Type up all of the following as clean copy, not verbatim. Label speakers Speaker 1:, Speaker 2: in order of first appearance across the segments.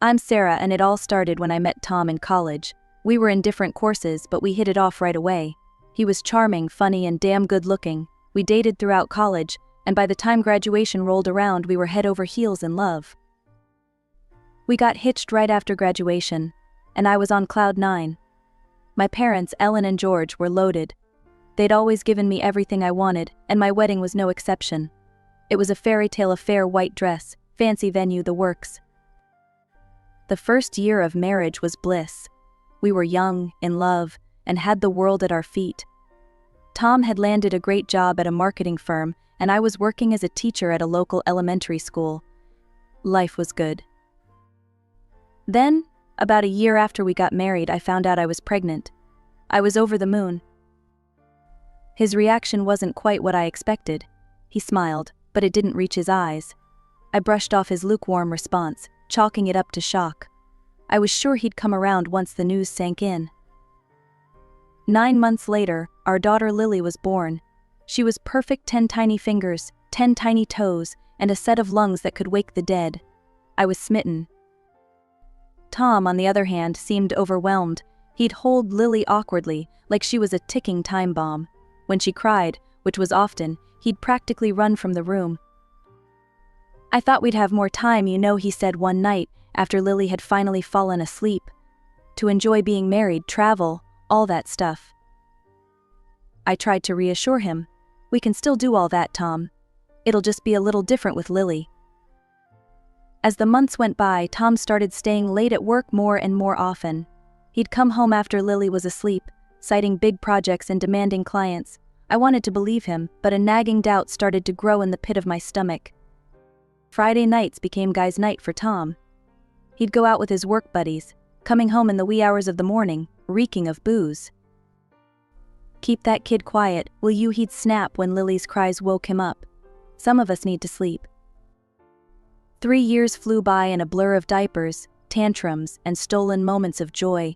Speaker 1: I'm Sarah, and it all started when I met Tom in college. We were in different courses, but we hit it off right away. He was charming, funny, and damn good looking. We dated throughout college, and by the time graduation rolled around, we were head over heels in love. We got hitched right after graduation, and I was on cloud 9. My parents, Ellen and George, were loaded. They'd always given me everything I wanted, and my wedding was no exception. It was a fairy tale affair, white dress, fancy venue, the works. The first year of marriage was bliss. We were young, in love, and had the world at our feet. Tom had landed a great job at a marketing firm, and I was working as a teacher at a local elementary school. Life was good. Then, about a year after we got married, I found out I was pregnant. I was over the moon. His reaction wasn't quite what I expected. He smiled, but it didn't reach his eyes. I brushed off his lukewarm response, chalking it up to shock. I was sure he'd come around once the news sank in. 9 months later, our daughter Lily was born. She was perfect, 10 tiny fingers, 10 tiny toes, and a set of lungs that could wake the dead. I was smitten. Tom, on the other hand, seemed overwhelmed. He'd hold Lily awkwardly, like she was a ticking time bomb. When she cried, which was often, he'd practically run from the room. "I thought we'd have more time, he said one night, after Lily had finally fallen asleep. To enjoy being married, travel, all that stuff." I tried to reassure him. "We can still do all that, Tom. It'll just be a little different with Lily." As the months went by, Tom started staying late at work more and more often. He'd come home after Lily was asleep, citing big projects and demanding clients. I wanted to believe him, but a nagging doubt started to grow in the pit of my stomach. Friday nights became guys' night for Tom. He'd go out with his work buddies, coming home in the wee hours of the morning, reeking of booze. "Keep that kid quiet, will you?" he'd snap when Lily's cries woke him up. "Some of us need to sleep." 3 years flew by in a blur of diapers, tantrums, and stolen moments of joy.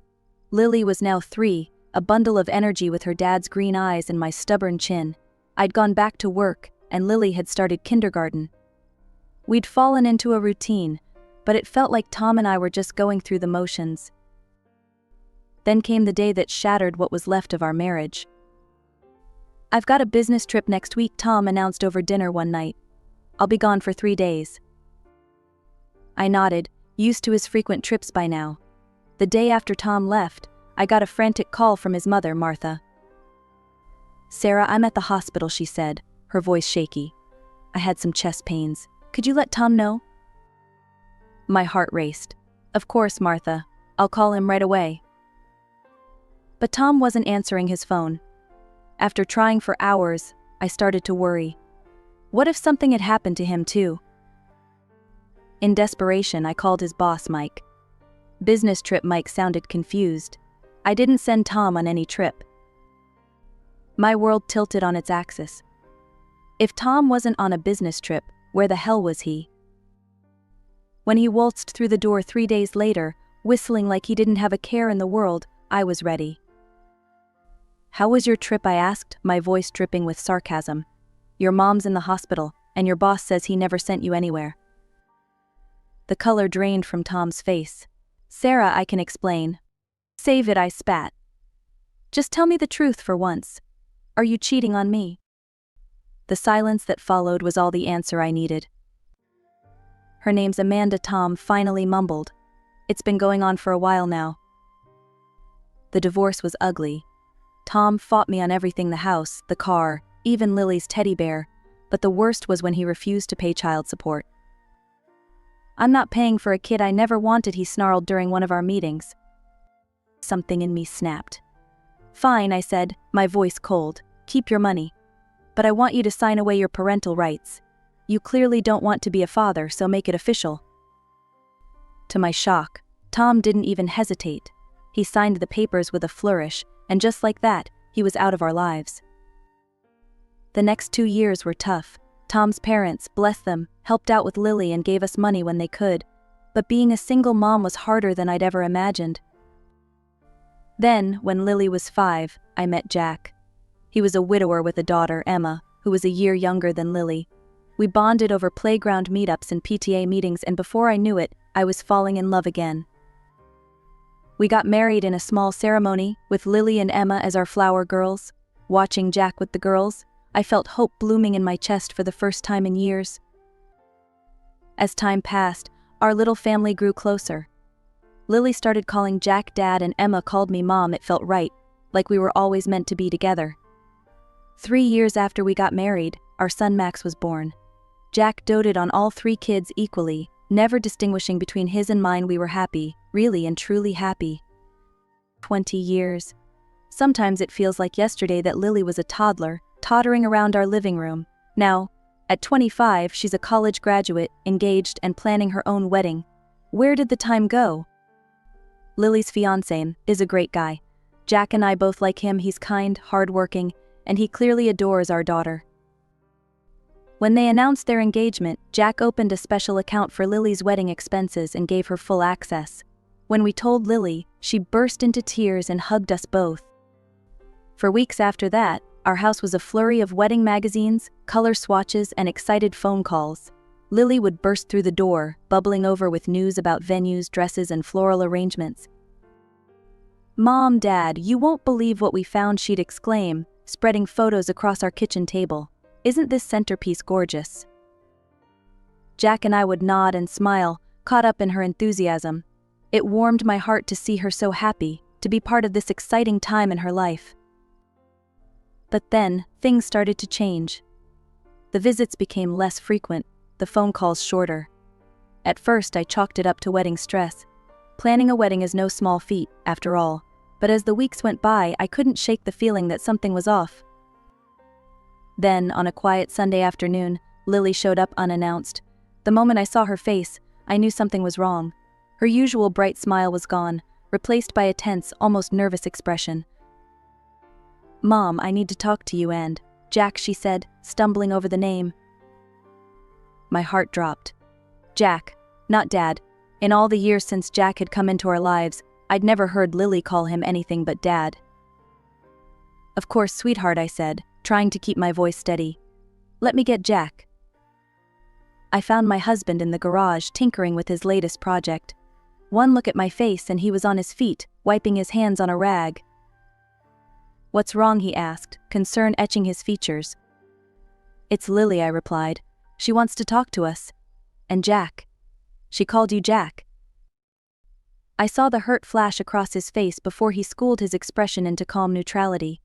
Speaker 1: Lily was now 3, a bundle of energy with her dad's green eyes and my stubborn chin. I'd gone back to work, and Lily had started kindergarten. We'd fallen into a routine, but it felt like Tom and I were just going through the motions. Then came the day that shattered what was left of our marriage. "I've got a business trip next week," Tom announced over dinner one night. "I'll be gone for 3 days." I nodded, used to his frequent trips by now. The day after Tom left, I got a frantic call from his mother, Martha. "Sarah, I'm at the hospital," she said, her voice shaky. "I had some chest pains. Could you let Tom know?" My heart raced. "Of course, Martha. I'll call him right away." But Tom wasn't answering his phone. After trying for hours, I started to worry. What if something had happened to him too? In desperation, I called his boss, Mike. Business trip. Mike sounded confused. I didn't send Tom on any trip. My world tilted on its axis. If Tom wasn't on a business trip, where the hell was he? When he waltzed through the door 3 days later, whistling like he didn't have a care in the world, I was ready. "How was your trip?" I asked, my voice dripping with sarcasm. "Your mom's in the hospital, and your boss says he never sent you anywhere." The color drained from Tom's face. "Sarah, I can explain." "Save it," I spat. "Just tell me the truth for once. Are you cheating on me?" The silence that followed was all the answer I needed. "Her name's Amanda," Tom finally mumbled. "It's been going on for a while now." The divorce was ugly. Tom fought me on everything: the house, the car, even Lily's teddy bear, but the worst was when he refused to pay child support. "I'm not paying for a kid I never wanted," he snarled during one of our meetings. Something in me snapped. "Fine," I said, my voice cold. "Keep your money. But I want you to sign away your parental rights. You clearly don't want to be a father, so make it official." To my shock, Tom didn't even hesitate. He signed the papers with a flourish, and just like that, he was out of our lives. The next 2 years were tough. Tom's parents, bless them, helped out with Lily and gave us money when they could, but being a single mom was harder than I'd ever imagined. Then, when Lily was 5, I met Jack. He was a widower with a daughter, Emma, who was a year younger than Lily. We bonded over playground meetups and PTA meetings, and before I knew it, I was falling in love again. We got married in a small ceremony, with Lily and Emma as our flower girls. Watching Jack with the girls, I felt hope blooming in my chest for the first time in years. As time passed, our little family grew closer. Lily started calling Jack Dad and Emma called me Mom. It felt right, like we were always meant to be together. 3 years after we got married, our son Max was born. Jack doted on all 3 kids equally, never distinguishing between his and mine. We were happy, really and truly happy. 20 years. Sometimes it feels like yesterday that Lily was a toddler, tottering around our living room. Now, at 25, she's a college graduate, engaged and planning her own wedding. Where did the time go? Lily's fiancé is a great guy. Jack and I both like him. He's kind, hardworking, and he clearly adores our daughter. When they announced their engagement, Jack opened a special account for Lily's wedding expenses and gave her full access. When we told Lily, she burst into tears and hugged us both. For weeks after that, our house was a flurry of wedding magazines, color swatches, and excited phone calls. Lily would burst through the door, bubbling over with news about venues, dresses, and floral arrangements. "Mom, Dad, you won't believe what we found," she'd exclaim, spreading photos across our kitchen table. "Isn't this centerpiece gorgeous?" Jack and I would nod and smile, caught up in her enthusiasm. It warmed my heart to see her so happy, to be part of this exciting time in her life. But then, things started to change. The visits became less frequent, the phone calls shorter. At first I chalked it up to wedding stress. Planning a wedding is no small feat, after all, but as the weeks went by I couldn't shake the feeling that something was off. Then, on a quiet Sunday afternoon, Lily showed up unannounced. The moment I saw her face, I knew something was wrong. Her usual bright smile was gone, replaced by a tense, almost nervous expression. "Mom, I need to talk to you and..." "Jack," she said, stumbling over the name. My heart dropped. Jack, not Dad. In all the years since Jack had come into our lives, I'd never heard Lily call him anything but Dad. "Of course, sweetheart," I said, trying to keep my voice steady. "Let me get Jack." I found my husband in the garage tinkering with his latest project. One look at my face and he was on his feet, wiping his hands on a rag. "What's wrong?" he asked, concern etching his features. "It's Lily," I replied. "She wants to talk to us." "And Jack." "She called you Jack." I saw the hurt flash across his face before he schooled his expression into calm neutrality.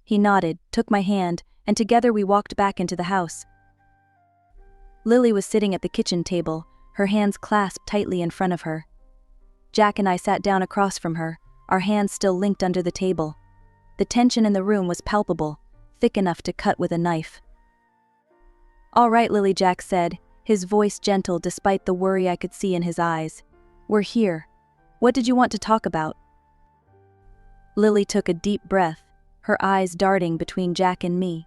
Speaker 1: He nodded, took my hand, and together we walked back into the house. Lily was sitting at the kitchen table, her hands clasped tightly in front of her. Jack and I sat down across from her, our hands still linked under the table. The tension in the room was palpable, thick enough to cut with a knife. "All right, Lily," Jack said, his voice gentle despite the worry I could see in his eyes. "We're here. What did you want to talk about?" Lily took a deep breath, her eyes darting between Jack and me.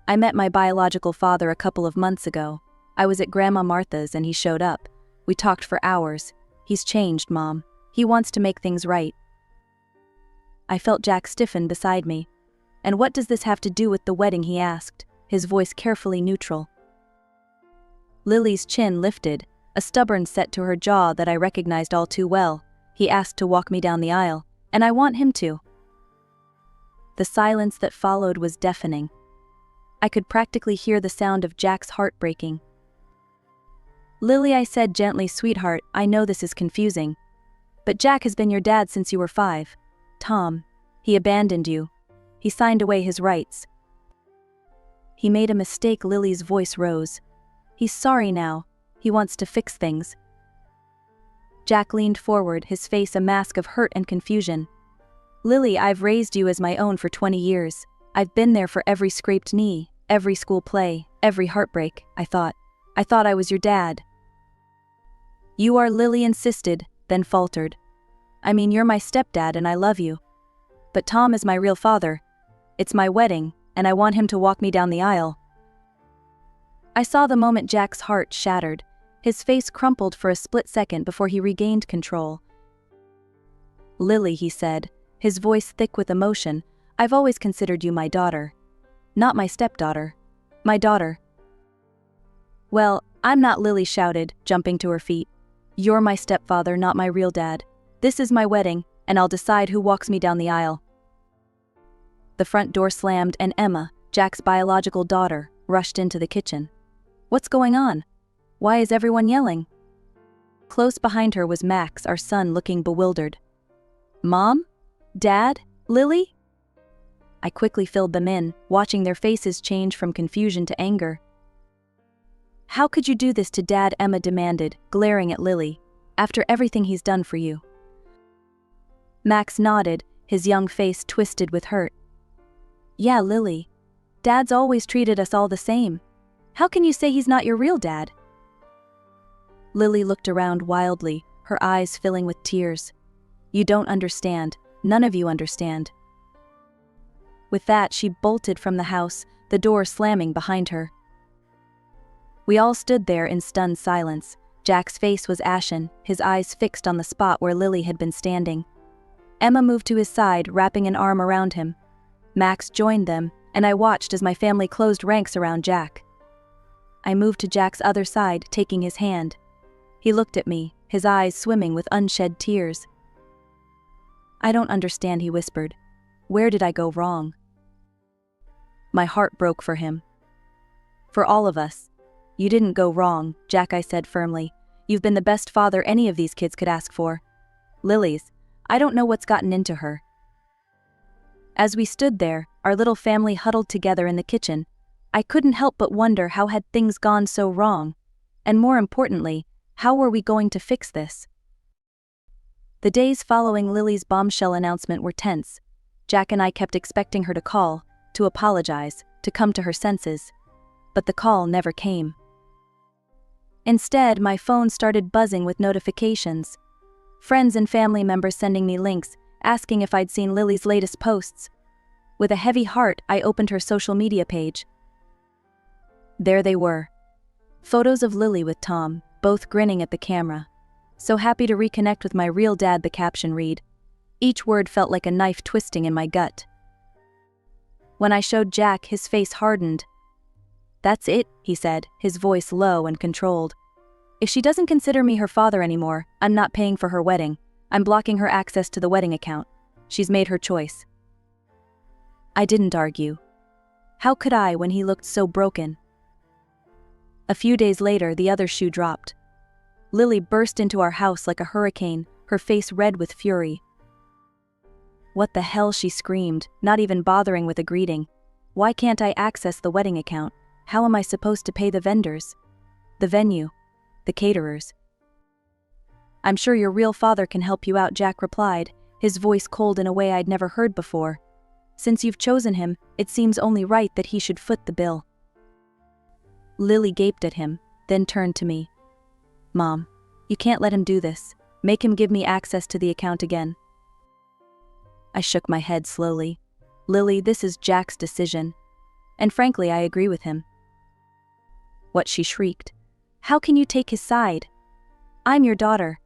Speaker 1: "I met my biological father a couple of months ago. I was at Grandma Martha's and he showed up. We talked for hours. He's changed, Mom. He wants to make things right." I felt Jack stiffen beside me. "And what does this have to do with the wedding?" he asked, his voice carefully neutral. Lily's chin lifted, a stubborn set to her jaw that I recognized all too well. "He asked to walk me down the aisle, and I want him to." The silence that followed was deafening. I could practically hear the sound of Jack's heart breaking. "Lily," I said gently, "sweetheart, I know this is confusing. But Jack has been your dad since you were 5. Tom, he abandoned you. He signed away his rights." "He made a mistake," Lily's voice rose. "He's sorry now. He wants to fix things." Jack leaned forward, his face a mask of hurt and confusion. "Lily, I've raised you as my own for 20 years. I've been there for every scraped knee, every school play, every heartbreak. I thought I was your dad." "You are," Lily insisted, then faltered. "I mean, you're my stepdad and I love you. But Tom is my real father. It's my wedding, and I want him to walk me down the aisle." I saw the moment Jack's heart shattered. His face crumpled for a split second before he regained control. "Lily," he said, his voice thick with emotion, "I've always considered you my daughter. Not my stepdaughter. My daughter." "Well, I'm not," Lily shouted, jumping to her feet. You're my stepfather, not my real dad. This is my wedding, and I'll decide who walks me down the aisle." The front door slammed and Emma, Jack's biological daughter, rushed into the kitchen. "What's going on? Why is everyone yelling?" Close behind her was Max, our son, looking bewildered. "Mom? Dad? Lily?" I quickly filled them in, watching their faces change from confusion to anger. "How could you do this to Dad?" Emma demanded, glaring at Lily. "After everything he's done for you." Max nodded, his young face twisted with hurt. "Yeah, Lily. Dad's always treated us all the same. How can you say he's not your real dad?" Lily looked around wildly, her eyes filling with tears. "You don't understand. None of you understand." With that, she bolted from the house, the door slamming behind her. We all stood there in stunned silence. Jack's face was ashen, his eyes fixed on the spot where Lily had been standing. Emma moved to his side, wrapping an arm around him. Max joined them, and I watched as my family closed ranks around Jack. I moved to Jack's other side, taking his hand. He looked at me, his eyes swimming with unshed tears. "I don't understand," he whispered. "Where did I go wrong?" My heart broke for him. "For all of us. You didn't go wrong, Jack," I said firmly. "You've been the best father any of these kids could ask for. Lily's, I don't know what's gotten into her." As we stood there, our little family huddled together in the kitchen, I couldn't help but wonder how had things gone so wrong, and more importantly, how were we going to fix this? The days following Lily's bombshell announcement were tense. Jack and I kept expecting her to call, to apologize, to come to her senses. But the call never came. Instead, my phone started buzzing with notifications. Friends and family members sending me links, asking if I'd seen Lily's latest posts. With a heavy heart, I opened her social media page. There they were. Photos of Lily with Tom, both grinning at the camera. "So happy to reconnect with my real dad," the caption read. Each word felt like a knife twisting in my gut. When I showed Jack, his face hardened. "That's it," he said, his voice low and controlled. "If she doesn't consider me her father anymore, I'm not paying for her wedding. I'm blocking her access to the wedding account. She's made her choice." I didn't argue. How could I when he looked so broken? A few days later, the other shoe dropped. Lily burst into our house like a hurricane, her face red with fury. "What the hell?" she screamed, not even bothering with a greeting. "Why can't I access the wedding account? How am I supposed to pay the vendors? The venue? The caterers?" "I'm sure your real father can help you out," Jack replied, his voice cold in a way I'd never heard before. "Since you've chosen him, it seems only right that he should foot the bill." Lily gaped at him, then turned to me. "Mom, you can't let him do this. Make him give me access to the account again." I shook my head slowly. "Lily, this is Jack's decision. And frankly, I agree with him." "What?" she shrieked. "How can you take his side? I'm your daughter."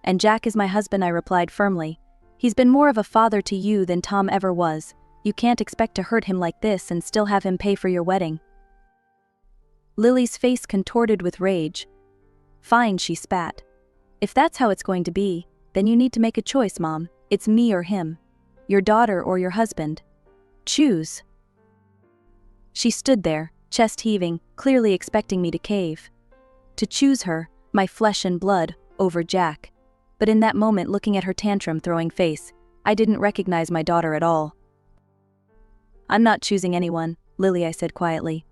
Speaker 1: "And Jack is my husband," I replied firmly. "He's been more of a father to you than Tom ever was. You can't expect to hurt him like this and still have him pay for your wedding." Lily's face contorted with rage. "Fine," she spat. "If that's how it's going to be, then you need to make a choice, Mom. It's me or him. Your daughter or your husband. Choose." She stood there, chest heaving, clearly expecting me to cave. To choose her, my flesh and blood, over Jack. But in that moment, looking at her tantrum-throwing face, I didn't recognize my daughter at all. "I'm not choosing anyone, Lily," I said quietly.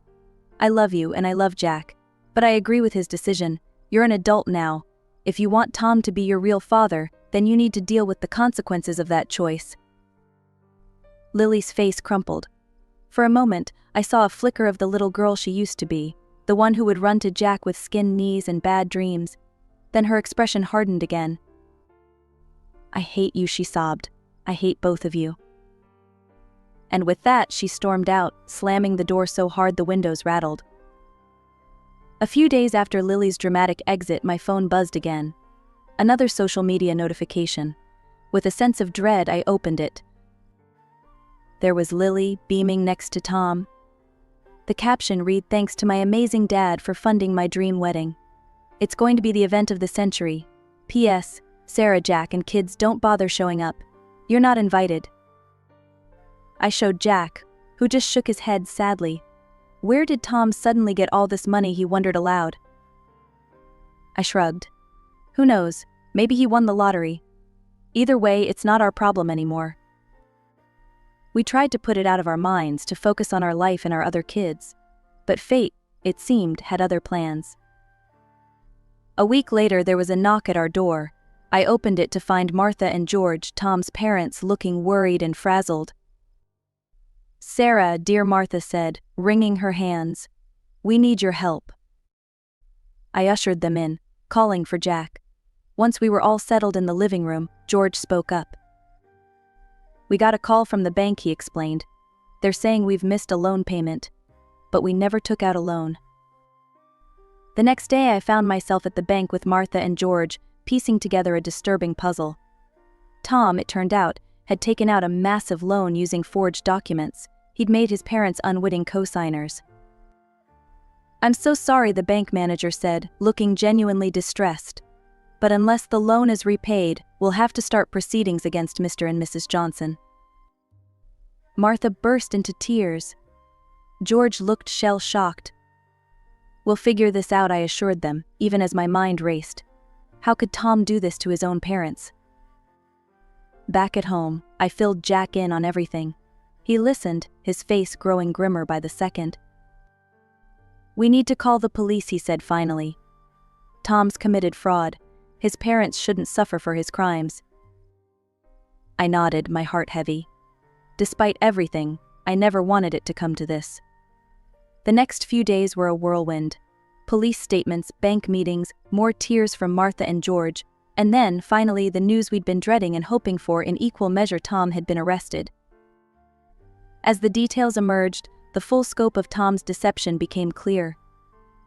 Speaker 1: "I love you and I love Jack, but I agree with his decision. You're an adult now. If you want Tom to be your real father, then you need to deal with the consequences of that choice." Lily's face crumpled. For a moment, I saw a flicker of the little girl she used to be, the one who would run to Jack with skinned knees and bad dreams. Then her expression hardened again. "I hate you," she sobbed. "I hate both of you." And with that, she stormed out, slamming the door so hard the windows rattled. A few days after Lily's dramatic exit, my phone buzzed again. Another social media notification. With a sense of dread, I opened it. There was Lily, beaming next to Tom. The caption read, "Thanks to my amazing dad for funding my dream wedding." It's going to be the event of the century. P.S. Sarah, Jack, and kids don't bother showing up. You're not invited. I showed Jack, who just shook his head sadly. Where did Tom suddenly get all this money, he wondered aloud. I shrugged. Who knows, maybe he won the lottery. Either way, it's not our problem anymore. We tried to put it out of our minds to focus on our life and our other kids. But fate, it seemed, had other plans. A week later, there was a knock at our door. I opened it to find Martha and George, Tom's parents, looking worried and frazzled. Sarah, dear Martha said, wringing her hands. We need your help. I ushered them in, calling for Jack. Once we were all settled in the living room, George spoke up. We got a call from the bank, he explained. They're saying we've missed a loan payment. But we never took out a loan. The next day I found myself at the bank with Martha and George, piecing together a disturbing puzzle. Tom, it turned out, had taken out a massive loan using forged documents. He'd made his parents unwitting co-signers. I'm so sorry, the bank manager said, looking genuinely distressed. But unless the loan is repaid, we'll have to start proceedings against Mr. and Mrs. Johnson. Martha burst into tears. George looked shell-shocked. We'll figure this out, I assured them, even as my mind raced. How could Tom do this to his own parents? Back at home, I filled Jack in on everything. He listened, his face growing grimmer by the second. We need to call the police, he said finally. Tom's committed fraud. His parents shouldn't suffer for his crimes. I nodded, my heart heavy. Despite everything, I never wanted it to come to this. The next few days were a whirlwind. Police statements, bank meetings, more tears from Martha and George, and then, finally, the news we'd been dreading and hoping for in equal measure: Tom had been arrested. As the details emerged, the full scope of Tom's deception became clear.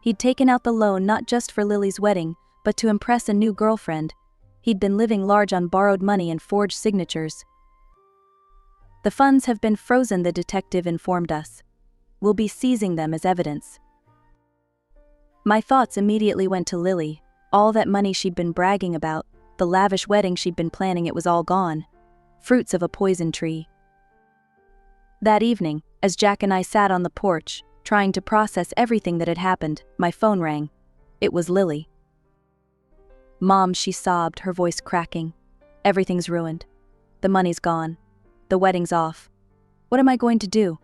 Speaker 1: He'd taken out the loan not just for Lily's wedding, but to impress a new girlfriend. He'd been living large on borrowed money and forged signatures. The funds have been frozen, the detective informed us. We'll be seizing them as evidence. My thoughts immediately went to Lily. All that money she'd been bragging about, the lavish wedding she'd been planning, it was all gone. Fruits of a poison tree. That evening, as Jack and I sat on the porch, trying to process everything that had happened, my phone rang. It was Lily. Mom, she sobbed, her voice cracking. Everything's ruined. The money's gone. The wedding's off. What am I going to do?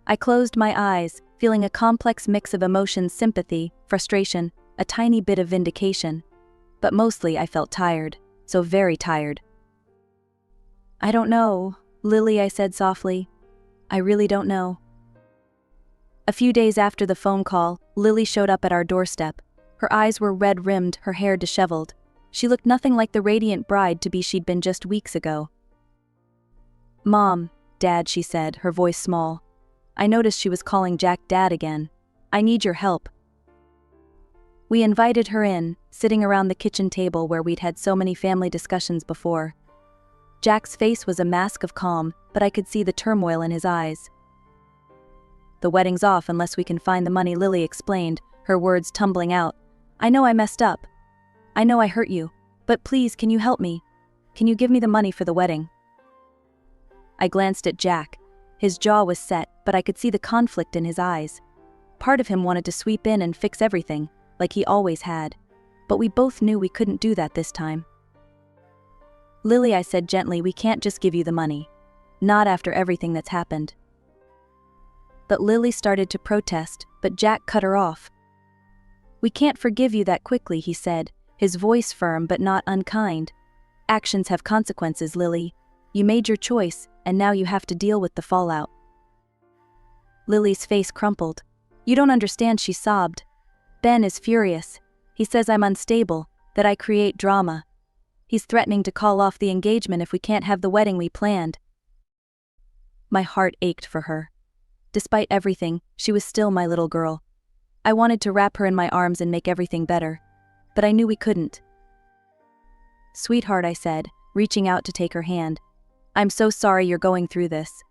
Speaker 1: I closed my eyes, feeling a complex mix of emotions: sympathy, frustration, a tiny bit of vindication. But mostly I felt tired, so very tired. I don't know, Lily, I said softly. I really don't know. A few days after the phone call, Lily showed up at our doorstep. Her eyes were red-rimmed, her hair disheveled. She looked nothing like the radiant bride-to-be she'd been just weeks ago. Mom, Dad, she said, her voice small. I noticed she was calling Jack Dad again. I need your help. We invited her in, sitting around the kitchen table where we'd had so many family discussions before. Jack's face was a mask of calm, but I could see the turmoil in his eyes. The wedding's off unless we can find the money, Lily explained, her words tumbling out. I know I messed up. I know I hurt you. But please, can you help me? Can you give me the money for the wedding? I glanced at Jack. His jaw was set, but I could see the conflict in his eyes. Part of him wanted to sweep in and fix everything, like he always had. But we both knew we couldn't do that this time. Lily, I said gently, we can't just give you the money. Not after everything that's happened. But Lily started to protest, but Jack cut her off. We can't forgive you that quickly, he said, his voice firm but not unkind. Actions have consequences, Lily. You made your choice, and now you have to deal with the fallout. Lily's face crumpled. You don't understand, she sobbed. Ben is furious. He says I'm unstable, that I create drama. He's threatening to call off the engagement if we can't have the wedding we planned. My heart ached for her. Despite everything, she was still my little girl. I wanted to wrap her in my arms and make everything better, but I knew we couldn't. Sweetheart, I said, reaching out to take her hand. I'm so sorry you're going through this.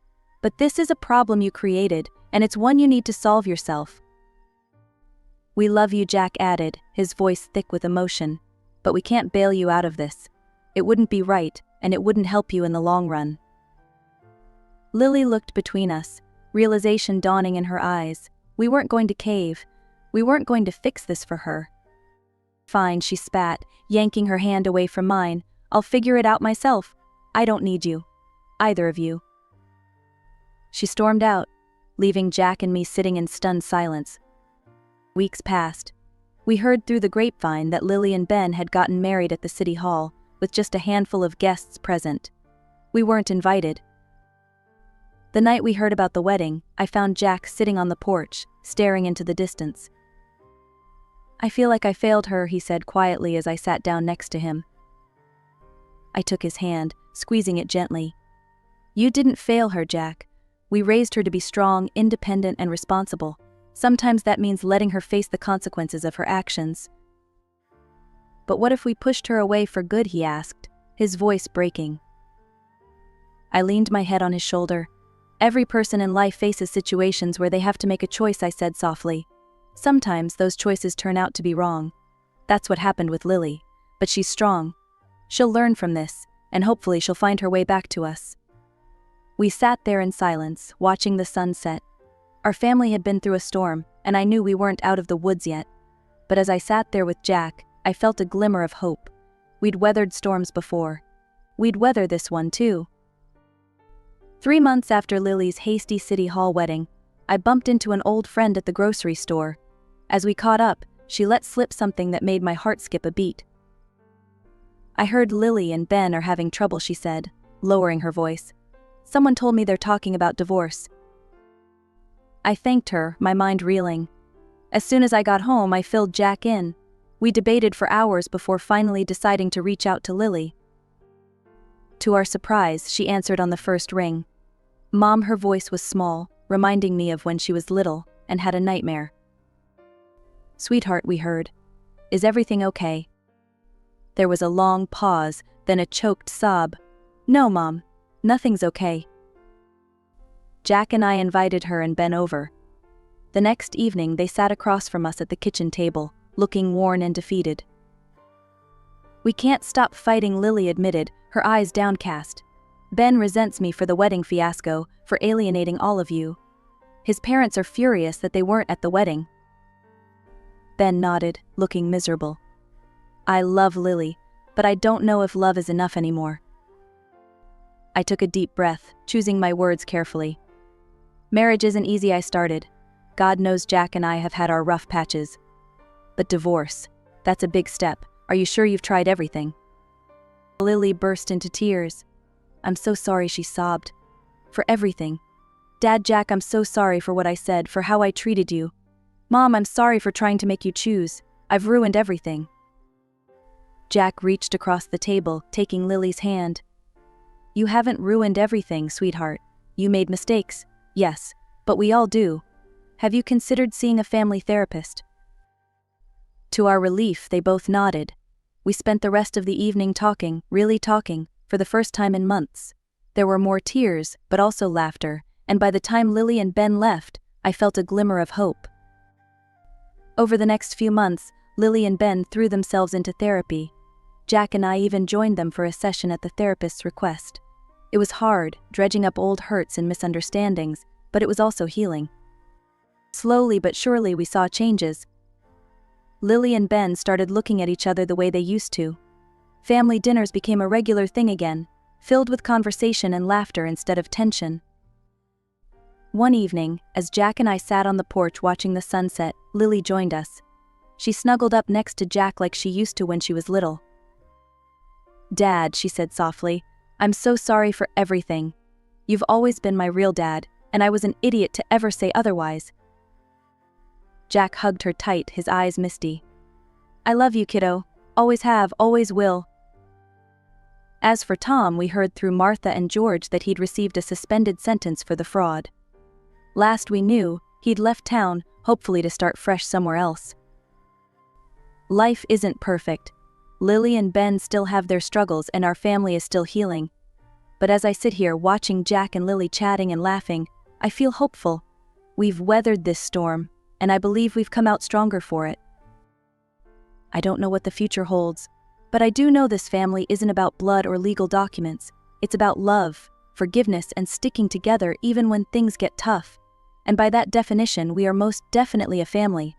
Speaker 1: But this is a problem you created, and it's one you need to solve yourself. "We love you," Jack added, his voice thick with emotion. "But we can't bail you out of this. It wouldn't be right, and it wouldn't help you in the long run." Lily looked between us, realization dawning in her eyes. We weren't going to cave. We weren't going to fix this for her. "Fine," she spat, yanking her hand away from mine. "I'll figure it out myself. I don't need you. Either of you." She stormed out, leaving Jack and me sitting in stunned silence. Weeks passed. We heard through the grapevine that Lily and Ben had gotten married at the city hall, with just a handful of guests present. We weren't invited. The night we heard about the wedding, I found Jack sitting on the porch, staring into the distance. "I feel like I failed her," he said quietly as I sat down next to him. I took his hand, squeezing it gently. "You didn't fail her, Jack. We raised her to be strong, independent, and responsible. Sometimes that means letting her face the consequences of her actions." "But what if we pushed her away for good?" he asked, his voice breaking. I leaned my head on his shoulder. "Every person in life faces situations where they have to make a choice," I said softly. "Sometimes those choices turn out to be wrong. That's what happened with Lily. But she's strong. She'll learn from this, and hopefully she'll find her way back to us." We sat there in silence, watching the sun set. Our family had been through a storm, and I knew we weren't out of the woods yet. But as I sat there with Jack, I felt a glimmer of hope. We'd weathered storms before. We'd weather this one too. 3 months after Lily's hasty City Hall wedding, I bumped into an old friend at the grocery store. As we caught up, she let slip something that made my heart skip a beat. "I heard Lily and Ben are having trouble," she said, lowering her voice. "Someone told me they're talking about divorce." I thanked her, my mind reeling. As soon as I got home, I filled Jack in. We debated for hours before finally deciding to reach out to Lily. To our surprise, she answered on the first ring. "Mom," her voice was small, reminding me of when she was little and had a nightmare. "Sweetheart," we heard. "Is everything okay?" There was a long pause, then a choked sob. "No, Mom. Nothing's okay." Jack and I invited her and Ben over. The next evening they sat across from us at the kitchen table, looking worn and defeated. "We can't stop fighting," Lily admitted, her eyes downcast. "Ben resents me for the wedding fiasco, for alienating all of you. His parents are furious that they weren't at the wedding." Ben nodded, looking miserable. "I love Lily, but I don't know if love is enough anymore." I took a deep breath, choosing my words carefully. "Marriage isn't easy," I started. "God knows Jack and I have had our rough patches. But divorce, that's a big step. Are you sure you've tried everything?" Lily burst into tears. "I'm so sorry," she sobbed. "For everything. Dad, Jack, I'm so sorry for what I said, for how I treated you. Mom, I'm sorry for trying to make you choose. I've ruined everything." Jack reached across the table, taking Lily's hand. "You haven't ruined everything, sweetheart. You made mistakes, yes, but we all do. Have you considered seeing a family therapist?" To our relief, they both nodded. We spent the rest of the evening talking, really talking, for the first time in months. There were more tears, but also laughter, and by the time Lily and Ben left, I felt a glimmer of hope. Over the next few months, Lily and Ben threw themselves into therapy. Jack and I even joined them for a session at the therapist's request. It was hard, dredging up old hurts and misunderstandings, but it was also healing. Slowly but surely we saw changes. Lily and Ben started looking at each other the way they used to. Family dinners became a regular thing again, filled with conversation and laughter instead of tension. One evening, as Jack and I sat on the porch watching the sunset, Lily joined us. She snuggled up next to Jack like she used to when she was little. "Dad," she said softly, "I'm so sorry for everything. You've always been my real dad, and I was an idiot to ever say otherwise." Jack hugged her tight, his eyes misty. "I love you, kiddo. Always have, always will." As for Tom, we heard through Martha and George that he'd received a suspended sentence for the fraud. Last we knew, he'd left town, hopefully to start fresh somewhere else. Life isn't perfect. Lily and Ben still have their struggles and our family is still healing. But as I sit here watching Jack and Lily chatting and laughing, I feel hopeful. We've weathered this storm, and I believe we've come out stronger for it. I don't know what the future holds, but I do know this family isn't about blood or legal documents. It's about love, forgiveness, and sticking together even when things get tough. And by that definition, we are most definitely a family.